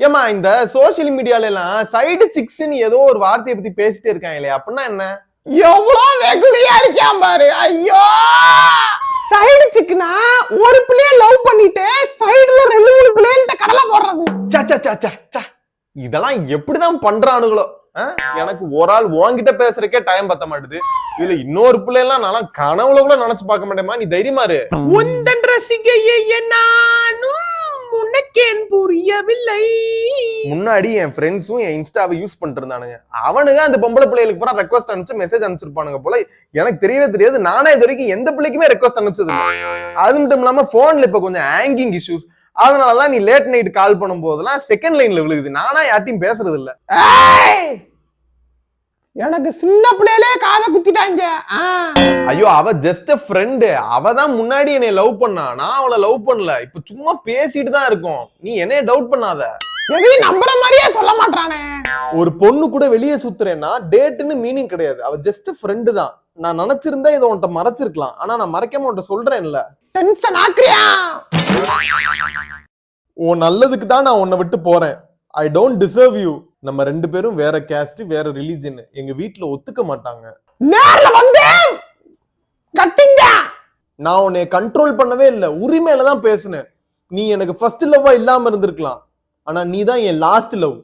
ஏமா இந்த சோசியல் மீடியால எல்லாம் சைடு சிக்ஸ்ன்னு ஏதோ ஒரு வார்த்தையை பத்தி பேசிட்டே இருக்காங்க இல்லையா? அப்படின்னா என்ன? எவ்வளவு வெகுளியா இருக்கான் பாரு. ஐயோ, சைடு சிக்னா ஒரு பிள்ளைய லவ் பண்ணிட்டு சைடுல 2-3 பிள்ளைகிட்ட கடலை போடுறது. இதெல்லாம் எப்படிதான் பண்றானுங்களோ? எனக்கு ஒரு ஆள் உன்கிட்ட பேசுறதுக்கே டைம் பத்த மாட்டுது. இதுல இன்னொரு பிள்ளை எல்லாம் நான் கனவுல கூட நினைச்சு பார்க்க மாட்டேமா. நீ தைரியமா இரு. உந்தன் ரசிகையே நானும் உனக்கேன் புரியவில்லை. முன்னாடி என் ஃப்ரெண்ட்ஸும் என் இன்ஸ்டாவை யூஸ் பண்ணிட்டு இருந்தானுங்க. அவனுங்க அந்த பொம்பளை பிள்ளைகளுக்கு பூரா ரெக்வஸ்ட் அனுப்பிச்சு மெசேஜ் அனுப்பிச்சிருப்பானுங்க போல. எனக்கு தெரியவே தெரியாது. நானே இது வரைக்கும் எந்த பிள்ளைக்குமே ரெக்வஸ்ட் அனுப்பிச்சது. அது மட்டும் இல்லாம போன்ல இப்ப கொஞ்சம் ஹேங்கிங் இஷ்யூஸ். அதனாலதான் நீ லேட் நைட் கால் பண்ணும் போதெல்லாம் செகண்ட் லைன்ல விழுகுது. நானா யார்ட்டையும் பேசுறது இல்ல. எனக்கு சின்ன பிள்ளையிலே காதை குத்திட்டாங்க. ஐயோ, அவ ஜஸ்ட் ஃப்ரெண்டு. அவ தான் முன்னாடி என்னை லவ் பண்ணா. நான் அவளை லவ் பண்ணல. இப்ப சும்மா பேசிட்டு தான் இருக்கோம். நீ என்னைய டவுட் பண்ணாத. எதையும் நம்புற மாதிரியே சொல்ல மாட்டானே. ஒரு பொண்ணு கூட வெளியே சுத்துறேன்னா டேட்னு மீனிங் கிடையாது. அவ ஜஸ்ட் ஃப்ரெண்டு தான். நான் நினைச்சிருந்தா இதை உன்கிட்ட மறைச்சிருக்கலாம். ஆனா நான் மறைக்காம உன்கிட்ட சொல்றேன்ல. டென்ஷன் ஆக்குறியா? உன் நல்லதுக்கு தான் நான் உன்னை விட்டு போறேன். I don't deserve you. நம்ம 2 பேரும் வேற கேஸ்ட், வேற ரிலிஜன். எங்க வீட்டுல ஒத்துக்க மாட்டாங்க. நேர்ல வந்து கட்டிங்க. நான் உன்னை கண்ட்ரோல் பண்ணவே இல்ல. உரிமையில தான் பேசினேன். நீ எனக்கு ஃபர்ஸ்ட் லவ்வா இல்லாம இருந்திருக்கலாம். ஆனா நீ தான் என் லாஸ்ட் லவ்.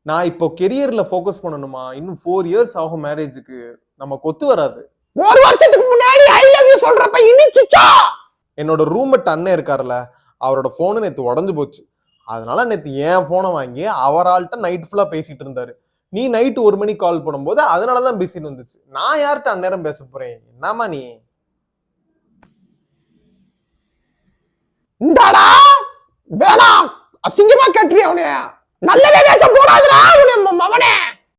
நான் இப்போ கெரியர்ல ஃபோக்கஸ் பண்ணணுமா? இன்னும் 4 இயர்ஸ் ஆகும் மேரேஜுக்கு. நமக்கு ஒத்து வராது. ஒரு வருஷத்துக்கு முன்னாடி ஐ லவ் யூ சொல்றப்ப இனிச்சுச்சா. என்னோட ரூம்மேட் அண்ணன் இருக்காருல்ல, அவரோட போனு நேத்து உடஞ்சு போச்சு. அதனால நேத்து என் போனை வாங்கி அவரால்ட்ட நைட் ஃபுல்லா பேசிட்டு இருந்தாரு. நீ நைட் 1 மணிக்கு கால் பண்ணும்போது அதனாலதான் பிஸின்னு வந்துச்சு. நான் யார்கிட்ட அந்நேரம் பேச போறேன்? என்னமா நீ? இந்தாடா வேணாம், அசிங்கமா கேட்டுறியா? அவனே நல்ல வேஷம் போடாதடா.